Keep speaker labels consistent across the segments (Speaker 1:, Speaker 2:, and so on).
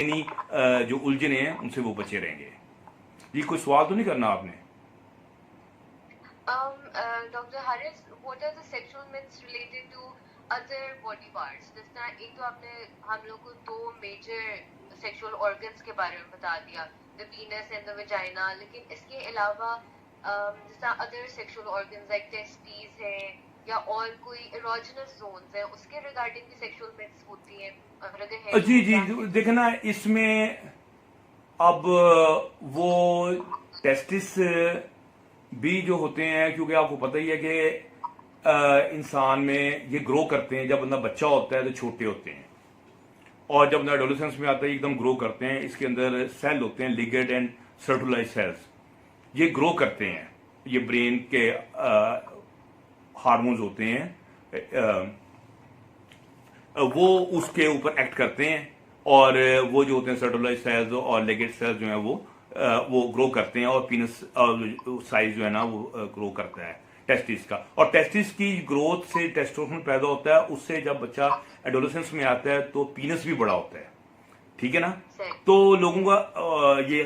Speaker 1: यानी जो उलझने हैं उनसे वो बचे रहेंगे। जी कोई सवाल तो नहीं करना आपने?
Speaker 2: Dr. Harris, what are the sexual myths related to other body parts? जिस तरह एक तो आपने हम लोग को दो major sexual organs के बारे में बता दिया, the penis and the vagina, लेकिन इसके अलावा जिस तरह other sexual organs like testes है या और कोई erogenous zones है, उसके regarding भी sexual myths होती हैं, और अगर है
Speaker 1: जी
Speaker 2: तो
Speaker 1: जी
Speaker 2: क्या है?
Speaker 1: देखना इसमें अब वो टेस्टिस भी जो होते हैं, क्योंकि आपको पता ही है कि इंसान में ये ग्रो करते हैं। जब बंदा बच्चा होता है तो छोटे होते हैं, और जब बंदा एडोलेसेंस में आता है एकदम ग्रो करते हैं। इसके अंदर सेल होते हैं, लिगेड एंड सर्टुलाइज सेल्स, ये ग्रो करते हैं। ये ब्रेन के हार्मोन्स होते हैं, वो उसके ऊपर एक्ट करते हैं, और वो जो होते हैं सर्टुलाइज सेल्स और लेगेट सेल्स जो हैं वो ग्रो करते हैं, और पीनस साइज जो है ना वो ग्रो करता है टेस्टिस का। और टेस्टिस की ग्रोथ से टेस्टोस्टेरोन पैदा होता है, उससे जब बच्चा एडोलेसेंस में आता है तो पीनस भी बड़ा होता है। ठीक है ना? तो लोगों का ये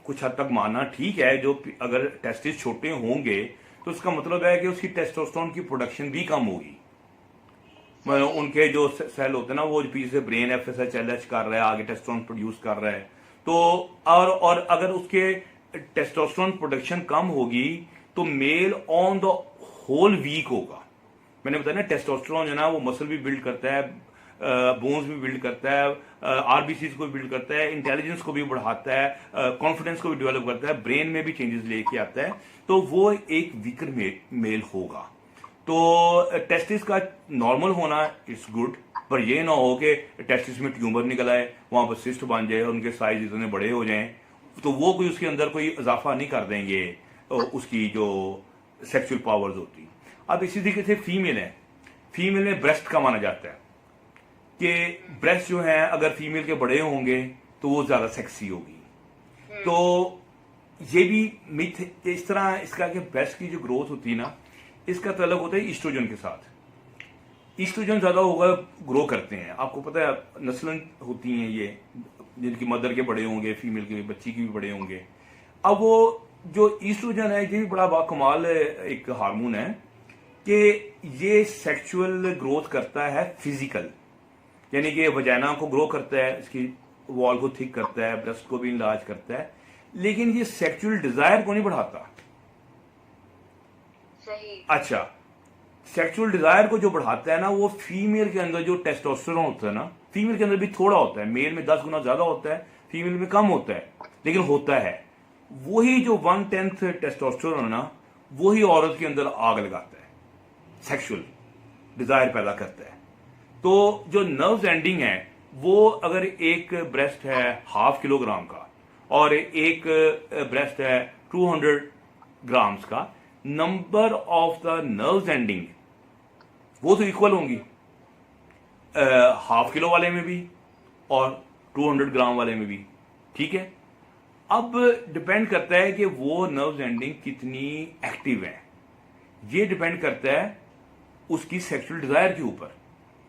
Speaker 1: कुछ हद तक मानना ठीक है, जो अगर टेस्टिस छोटे होंगे तो उसका मतलब है कि उसकी टेस्टोस्टेरोन की प्रोडक्शन भी कम होगी। उनके जो सेल होते हैं ना, वो पीछे ब्रेन एफएसएच एलएच कर रहा है, आगे टेस्टोस्टेरोन प्रोड्यूस कर रहा है। तो और अगर उसके टेस्टोस्टेरोन प्रोडक्शन कम होगी तो male on the whole weak होगा। मैंने बताया ना, टेस्टोस्टेरोन जो ना वो मसल भी बिल्ड करता है, बोन्स भी बिल्ड करता है, आरबीसीज को भी बिल्ड करता है, इंटेलिजेंस को भी बढ़ाता है, कॉन्फिडेंस को भी डेवलप करता है, ब्रेन में भी चेंजेस लेके आता है। तो वो एक वीकर मेल होगा। तो टेस्टिस का नॉर्मल होना इट्स गुड, पर ये ना हो कि टेस्टिस में ट्यूमर निकल आए, वहां पर सिस्ट बन जाए, उनके साइज इतने बड़े हो जाएं, तो वो कोई उसके अंदर कोई इजाफा नहीं कर देंगे उसकी जो सेक्सुअल पावर्स होती। अब इसी तरीके से फीमेल है, फीमेल में ब्रेस्ट का माना जाता है कि ब्रेस्ट जो है अगर फीमेल के बड़े होंगे तो वो ज्यादा सेक्सी होगी। तो ये भी मिथ इस तरह इसका कि ब्रेस्ट की जो ग्रोथ होती है ना, इसका तल्लुक होता है ईस्ट्रोजन के साथ। ईस्ट्रोजन ज्यादा होगा, ग्रो करते हैं। आपको पता है नस्लन होती हैं ये, जिनकी मदर के बड़े होंगे, फीमेल के बच्ची के भी बड़े होंगे। अब वो जो ईस्ट्रोजन है ये भी बड़ा बाकमाल एक हार्मोन है कि ये सेक्सुअल ग्रोथ करता है फिजिकल, यानी कि वजाइना को ग्रो करता है, इसकी वॉल को थिक करता है, ब्रेस्ट को भी इनलार्ज करता है, लेकिन ये सेक्सुअल डिजायर को नहीं बढ़ाता।
Speaker 2: सही।
Speaker 1: अच्छा, सेक्सुअल डिजायर को जो बढ़ाता है ना, वो फीमेल के अंदर जो टेस्टोस्टेरोन होता है ना, फीमेल के अंदर भी थोड़ा होता है, मेल में 10 गुना ज्यादा होता है, फीमेल में कम होता है, लेकिन होता है। वही जो 1/10 टेस्टोस्टेरोन है ना, वही औरत के अंदर आग लगाता है, सेक्सुअल डिजायर पैदा करता है। तो जो नर्व्स एंडिंग है, वो अगर एक ब्रेस्ट है 0.5 किलोग्राम का और एक ब्रेस्ट है 200 ग्राम्स का, number of the nerves ending वो तो इक्वल होंगी 0.5 किलो वाले में भी और 200 ग्राम वाले में भी। ठीक है, अब डिपेंड करता है कि वो नर्व्स एंडिंग कितनी एक्टिव है, ये डिपेंड करता है उसकी सेक्सुअल डिजायर के ऊपर।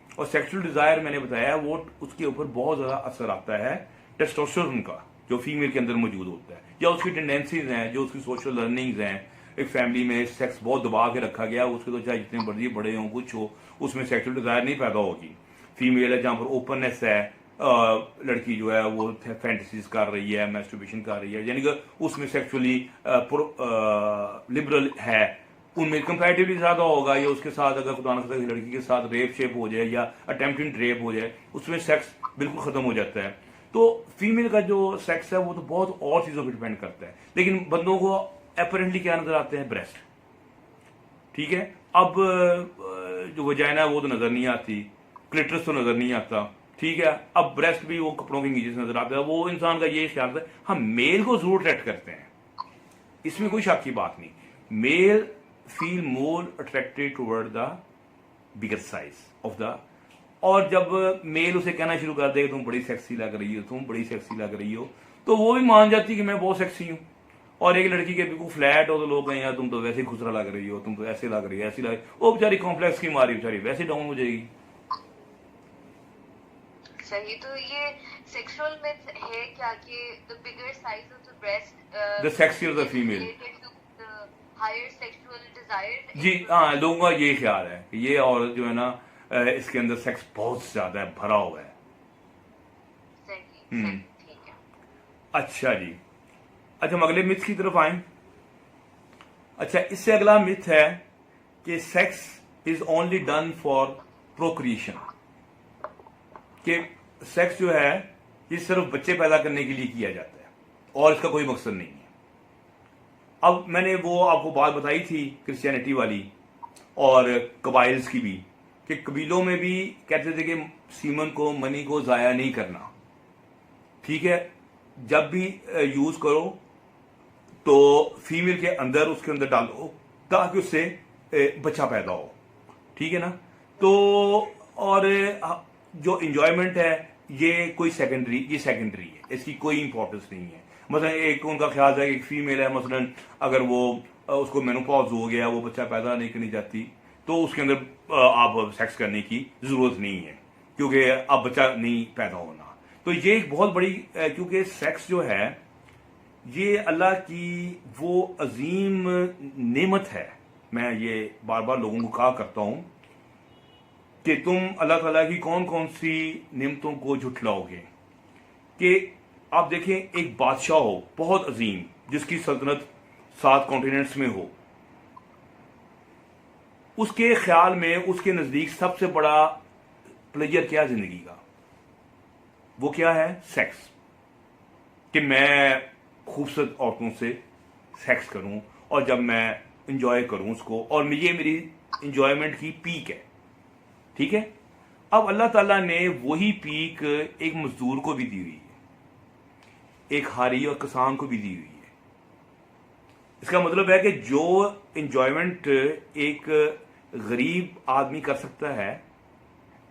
Speaker 1: और सेक्सुअल डिजायर मैंने बताया वो उसके ऊपर बहुत ज्यादा असर आता है टेस्टोस्टेरोन का, जो फीमेल के अंदर मौजूद होता है, या उसकी टेंडेंसीज हैं, जो उसकी सोशल लर्निंग्स हैं। एक फैमिली में सेक्स बहुत दबा के रखा गया, उसके तो चाहे जितने मर्जी बड़े हों कुछ हो, उसमें सेक्सुअल डिजायर नहीं पैदा होगी। फीमेल है जहां पर ओपननेस है, लड़की जो है वो फैंटेसीज कर रही है, मैस्टरबेशन कर रही है, यानी कि उसमें सेक्सुअली लिबरल है, उनमें कंपैरेटिवली ज्यादा होगा। या उसके साथ अगर खुदा न खास्ता लड़की के साथ रेप शेप हो जाए या अटेम्प्टेड रेप हो जाए, उसमें सेक्स बिल्कुल खत्म हो जाता है। तो फीमेल का जो सेक्स है वो तो बहुत और चीजों पर डिपेंड करता है, लेकिन बंदों को अपरेंटली क्या नजर आते हैं? ब्रेस्ट। ठीक है, अब जो वजाइना है वो तो नजर नहीं आती, क्लिटरस तो नजर नहीं आता। ठीक है, अब ब्रेस्ट भी वो कपड़ों के नीचे से नजर आता है। वो इंसान का ये ख्याल है, हम मेल को जरूर अट्रैक्ट करते हैं, इसमें कोई शक की बात नहीं। Male feel more attracted toward the bigger size of the, और जब मेल उसे कहना शुरू कर देगा तुम बड़ी सेक्सी लग रही हो, तुम बड़ी सेक्सी लग रही हो, तो वो भी मान जाती है कि मैं बहुत सेक्सी हूं। और एक लड़की के बिल्कुल फ्लैट हो तो लोग कहें यार तुम तो वैसे ही खुसरा लग रही हो, तुम तो ऐसे लग रही है, ऐसी लग, वो बेचारी कॉम्प्लेक्स की मारी बेचारी वैसे डाउन हो जाएगी।
Speaker 2: सही। तो ये सेक्सुअल मिथ है क्या कि the bigger size of the breast
Speaker 1: the sexier the female,
Speaker 2: related to the higher sexual desire?
Speaker 1: जी हाँ, लोगों का ये ख्याल है कि ये औरत जो है ना इसके अंदर सेक्स बहुत ज्यादा है, भरा हुआ है।
Speaker 2: सही सही, ठीक है।
Speaker 1: अच्छा जी, अच्छा हम अगले मिथ की तरफ आए। अच्छा, इससे अगला मिथ है कि sex is only done for procreation, कि सेक्स जो है ये सिर्फ बच्चे पैदा करने के लिए किया जाता है और इसका कोई मकसद नहीं है। अब मैंने वो आपको बात बताई थी क्रिश्चियनिटी वाली और कबाइल्स की भी, कि कबीलों में भी कहते थे कि सीमन को, मनी को ज़ाया नहीं करना, ठीक है, जब भी यूज़ करो तो फीमेल के अंदर, उसके अंदर डालो ताकि उससे बच्चा पैदा हो, ठीक है ना। तो और जो इंजॉयमेंट है ये कोई सेकेंडरी है, इसकी कोई इंपॉर्टेंस नहीं है। मसलन एक उनका ख्याल है कि एक फीमेल है, मसलन अगर वो उसको मेनोपॉज हो गया, वो बच्चा पैदा नहीं करनी चाहती, तो उसके अंदर आप सेक्स करने की जरूरत नहीं है, क्योंकि अब बच्चा नहीं पैदा होना। तो ये एक बहुत बड़ी, क्योंकि सेक्स जो है ये अल्लाह की वो अजीम नेमत है। मैं ये बार बार लोगों को कहा करता हूं कि तुम अल्लाह ताला की कौन कौन सी नेमतों को झुठलाओगे। कि आप देखें, एक बादशाह हो बहुत अजीम, जिसकी सल्तनत 7 कॉन्टिनेंट्स में हो, उसके ख्याल में, उसके नजदीक सबसे बड़ा प्लेजर क्या जिंदगी का, वो क्या है? सेक्स। कि मैं खूबसूरत औरतों से सेक्स करूं और जब मैं इंजॉय करूं उसको, और ये मेरी इंजॉयमेंट की पीक है, ठीक है। अब अल्लाह ताला ने वही पीक एक मजदूर को भी दी हुई है, एक हारी और किसान को भी दी हुई है। इसका मतलब है कि जो इंजॉयमेंट एक गरीब आदमी कर सकता है,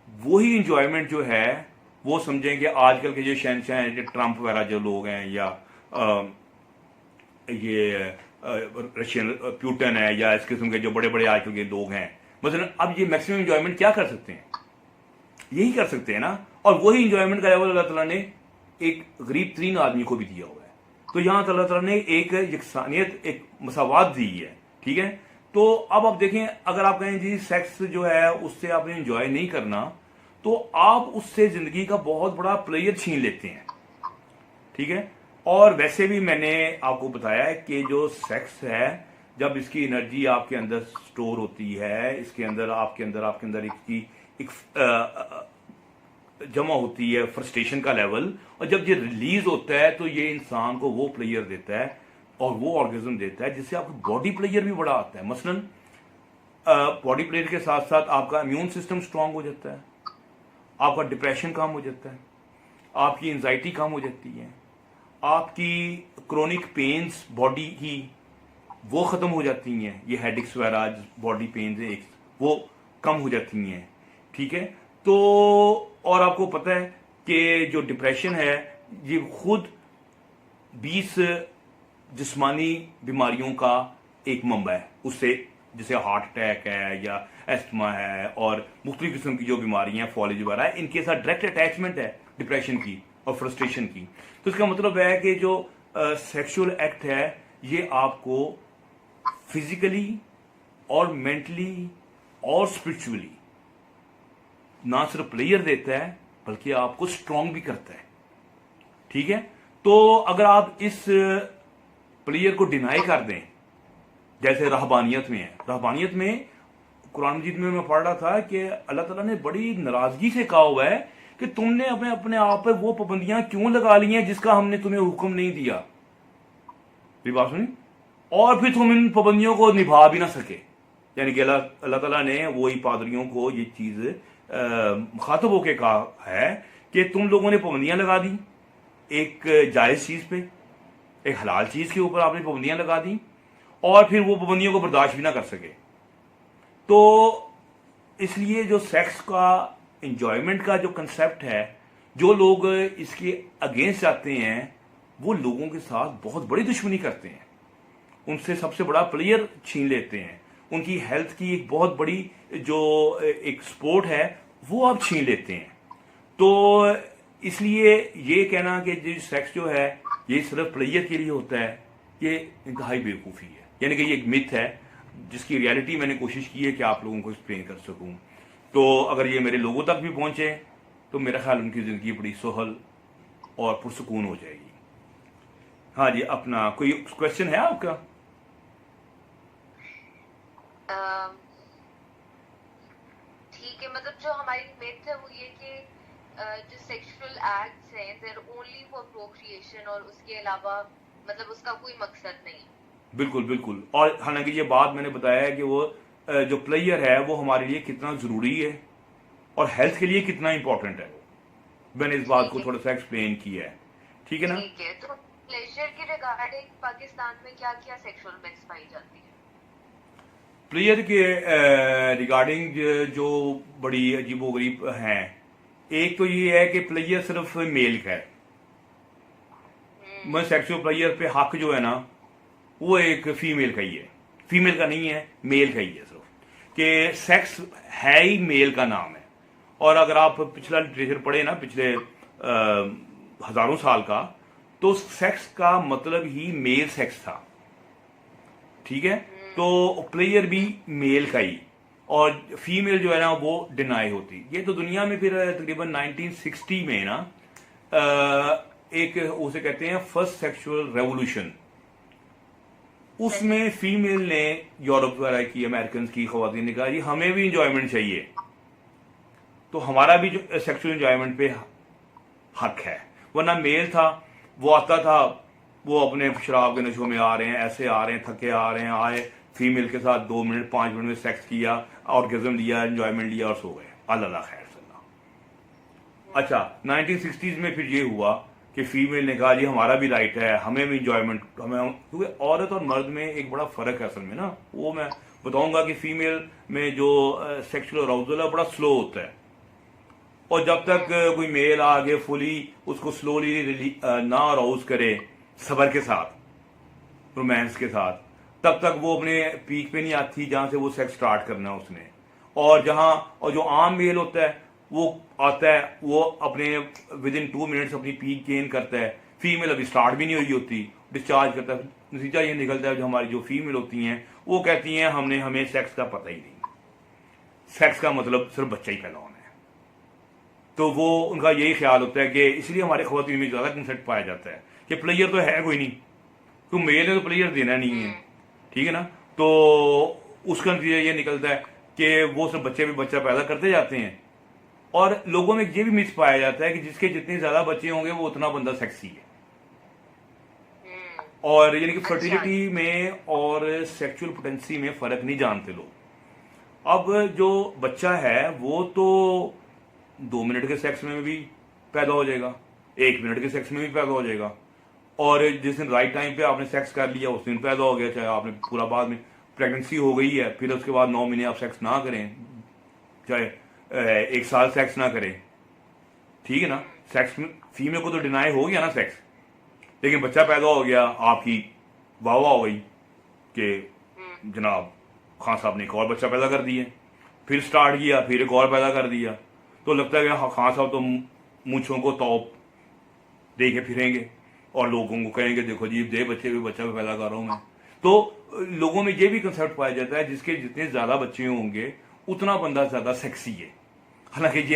Speaker 1: वही इंजॉयमेंट जो है वो समझें कि आजकल के जो शहनशाह हैं, जो ट्रंप वगैरह जो लोग हैं, या ये रशियन प्यूटन है, या इस किस्म के जो बड़े बड़े आजकल के लोग हैं, मतलब अब ये मैक्सिमम इंजॉयमेंट क्या कर सकते हैं? यही कर सकते हैं ना। और वही इंजॉयमेंट का लेवल अल्लाह ताला ने एक गरीब तरीन आदमी को भी दिया हुआ है। तो यहां अल्लाह ताला ने एक यकसानियत, एक मसावात दी है, ठीक है। तो अब आप देखें, अगर आप कहें जी सेक्स जो है उससे आपने इंजॉय नहीं करना, तो आप उससे जिंदगी का बहुत बड़ा प्लेयर छीन लेते हैं, ठीक है। और वैसे भी मैंने आपको बताया है कि जो सेक्स है, जब इसकी एनर्जी आपके अंदर स्टोर होती है, इसके अंदर आपके अंदर इसकी एक जमा होती है फ्रस्ट्रेशन का लेवल, और जब ये रिलीज होता है तो ये इंसान को वो प्लेयर देता है और वो ऑर्गेजम देता है जिससे आपका बॉडी प्लेयर भी बड़ा आता है। मसलन बॉडी प्लेयर के साथ साथ आपका इम्यून सिस्टम स्ट्रांग हो जाता है, आपका डिप्रेशन कम हो जाता है, आपकी एंजाइटी कम हो जाती है, आपकी क्रोनिक पेन्स बॉडी की वो खत्म हो जाती हैं, ये हेडेक्स वगैरह बॉडी पेन्स है वो कम हो जाती हैं, ठीक है। तो और आपको पता है कि जो डिप्रेशन है ये खुद 20 जिस्मानी बीमारियों का एक मंबा है, उससे जैसे हार्ट अटैक है या एस्थमा है और मुख्तलिफ किस्म की जो बीमारियां, फॉलेज वगैरह है, इनके साथ डायरेक्ट अटैचमेंट है डिप्रेशन की और फ्रस्ट्रेशन की। तो इसका मतलब है कि जो सेक्सुअल एक्ट है ये आपको फिजिकली और मेंटली और स्पिरिचुअली ना सिर्फ प्लेयर देता है बल्कि आपको स्ट्रांग भी करता है, ठीक है। तो अगर आप इस प्लेयर को डिनाई कर दें, जैसे रहबानियत में है, रहबानियत में कुरान मजीद में मैं पढ़ रहा था कि अल्लाह ताला ने बड़ी नाराजगी से कहा हुआ है कि तुमने अपने आप पे वो पाबंदियां क्यों लगा ली हैं जिसका हमने तुम्हें हुक्म नहीं दिया। बात सुनी? और फिर तुम इन पाबंदियों को निभा भी ना सके, यानी कि अल्लाह ताला ने वही पादरियों को ये चीज मुखातब होकर कहा है कि तुम लोगों ने पाबंदियां लगा दी, एक जायज चीज पे, एक हलाल चीज के ऊपर आपने पाबंदियां लगा दी और फिर वो पाबंदियों को बर्दाश्त भी ना कर सके। तो इसलिए जो सेक्स का इंजॉयमेंट का जो कंसेप्ट है, जो लोग इसके अगेंस्ट जाते हैं वो लोगों के साथ बहुत बड़ी दुश्मनी करते हैं, उनसे सबसे बड़ा प्लेयर छीन लेते हैं, उनकी हेल्थ की एक बहुत बड़ी जो एक स्पोर्ट है वो आप छीन लेते हैं। तो इसलिए ये कहना कि जो सेक्स जो है ये सिर्फ प्लेयर के लिए होता है, ये इंतहाई बेवकूफ़ी है। यानी कि ये एक मिथ है जिसकी रियलिटी मैंने कोशिश की है कि आप लोगों को एक्सप्लेन कर सकूं। तो अगर ये मेरे लोगों तक भी पहुंचे तो मेरा ख्याल उनकी ज़िंदगी बड़ी सहल और पुरसकून हो जाएगी। हाँ जी, अपना कोई क्वेश्चन है आपका?
Speaker 2: ठीक है, मतलब जो हमारी मिथ है वो ये कि जो सेक्सुअल एक्ट्स हैं देयर ओनली फॉर प्रोक्रिएशन और उसके अलावा मतलब उसका कोई मकसद नहीं।
Speaker 1: बिल्कुल बिल्कुल। और हालांकि ये बात मैंने बताया है कि वो जो प्लेयर है वो हमारे लिए कितना ज़रूरी है और हेल्थ के लिए कितना इंपॉर्टेंट है, मैंने इस बात को थोड़ा सा एक्सप्लेन किया है। ठीक है ना?
Speaker 2: ठीक है, तो प्लेजर के रिगार्डिंग पाकिस्तान में क्या क्या सेक्सुअल मिथ्स पाई जाती है?
Speaker 1: प्लेयर के रिगार्डिंग जो बड़ी अजीबोगरीब हैं, एक तो ये है कि प्लेयर सिर्फ मेल का है। मैं सेक्सुअल प्लेयर पे हक जो है ना वो एक फीमेल का ही है, फीमेल का नहीं है, मेल का ही है सिर्फ, कि सेक्स है ही मेल का नाम है। और अगर आप पिछला लिटरेचर पढ़े ना पिछले हजारों साल का, तो सेक्स का मतलब ही मेल सेक्स था। ठीक है? तो प्लेयर भी मेल का ही, और फीमेल जो है ना वो डिनाई होती। ये तो दुनिया में फिर तकरीबन 1960 में ना एक उसे कहते हैं फर्स्ट सेक्सुअल रेवोल्यूशन, उसमें फीमेल ने यूरोप वगैरह की, अमेरिकन की खवातीन ने कहा जी हमें भी इंजॉयमेंट चाहिए, तो हमारा भी जो सेक्सुअल इंजॉयमेंट पे हक है। वरना मेल था, वो आता था, वो अपने शराब के नशों में आ रहे हैं, ऐसे आ रहे हैं, थके आ रहे हैं, आए फीमेल के साथ 2 मिनट 5 मिनट में सेक्स किया, ऑर्गेजम लिया, इंजॉयमेंट लिया और सो गए, अल्लाह खैर सल्ला। अच्छा, 1960s में फिर ये हुआ कि फीमेल ने कहा जी हमारा भी राइट है, हमें भी इंजॉयमेंट, हमें, क्योंकि औरत और मर्द में एक बड़ा फर्क है असल में ना, वो मैं बताऊंगा कि फीमेल में जो सेक्सुअल अराउजल है बड़ा स्लो होता है, और जब तक कोई मेल आगे फुली उसको स्लोली ना अराउज करे सबर के साथ, रोमांस के साथ, तब तक वो अपने पीक पे नहीं आती जहां से वो सेक्स स्टार्ट करना है उसने। और जो आम मेल होता है वो आता है, वो अपने विद इन 2 मिनट्स अपनी पीक गेन करता है। फीमेल अभी स्टार्ट भी नहीं हुई होती, डिस्चार्ज करता है। नतीजा ये निकलता है जो हमारी जो फीमेल होती हैं वो कहती हैं हमें सेक्स का पता ही नहीं, सेक्स का मतलब सिर्फ बच्चा ही पैदा होना है। तो वो उनका यही ख्याल होता है कि इसलिए हमारे खवातीन में ज्यादा कंसेप्ट पाया जाता है कि प्लेयर तो है कोई नहीं, क्यों मेल ने तो प्लेयर देना नहीं है। ठीक है ना? तो उसका नतीजा ये निकलता है कि वो सब बच्चे भी बच्चा पैदा करते जाते हैं, और लोगों में ये भी मिस पाया जाता है कि जिसके जितने ज्यादा बच्चे होंगे वो उतना बंदा सेक्सी है। और यानी कि फर्टिलिटी में और सेक्सुअल पोटेंसी में फर्क नहीं जानते लोग। अब जो बच्चा है वो तो 2 मिनट के सेक्स में भी पैदा हो जाएगा, 1 मिनट के सेक्स में भी पैदा हो जाएगा, और जिस दिन राइट टाइम पे आपने सेक्स कर लिया उस दिन पैदा हो गया। चाहे आपने पूरा बाद में प्रेगनेंसी हो गई है, फिर उसके बाद 9 महीने आप सेक्स ना करें, चाहे 1 साल सेक्स ना करें, ठीक है ना? सेक्स में फीमेल को तो डिनाई हो गया ना सेक्स, लेकिन बच्चा पैदा हो गया, आपकी वाह वाह हो गई कि जनाब खान साहब ने एक और बच्चा पैदा कर दिया, फिर स्टार्ट किया, फिर एक और पैदा कर दिया। तो लगता है कि खान साहब तो मूंछों को तौप दे के फिरेंगे और लोगों को कहेंगे देखो जी दे बच्चे भी बच्चा भी पैदा कर रहा हूं मैं। तो लोगों में ये भी कंसेप्ट पाया जाता है जिसके जितने ज्यादा बच्चे होंगे उतना बंदा ज्यादा सेक्सी है। हालांकि ये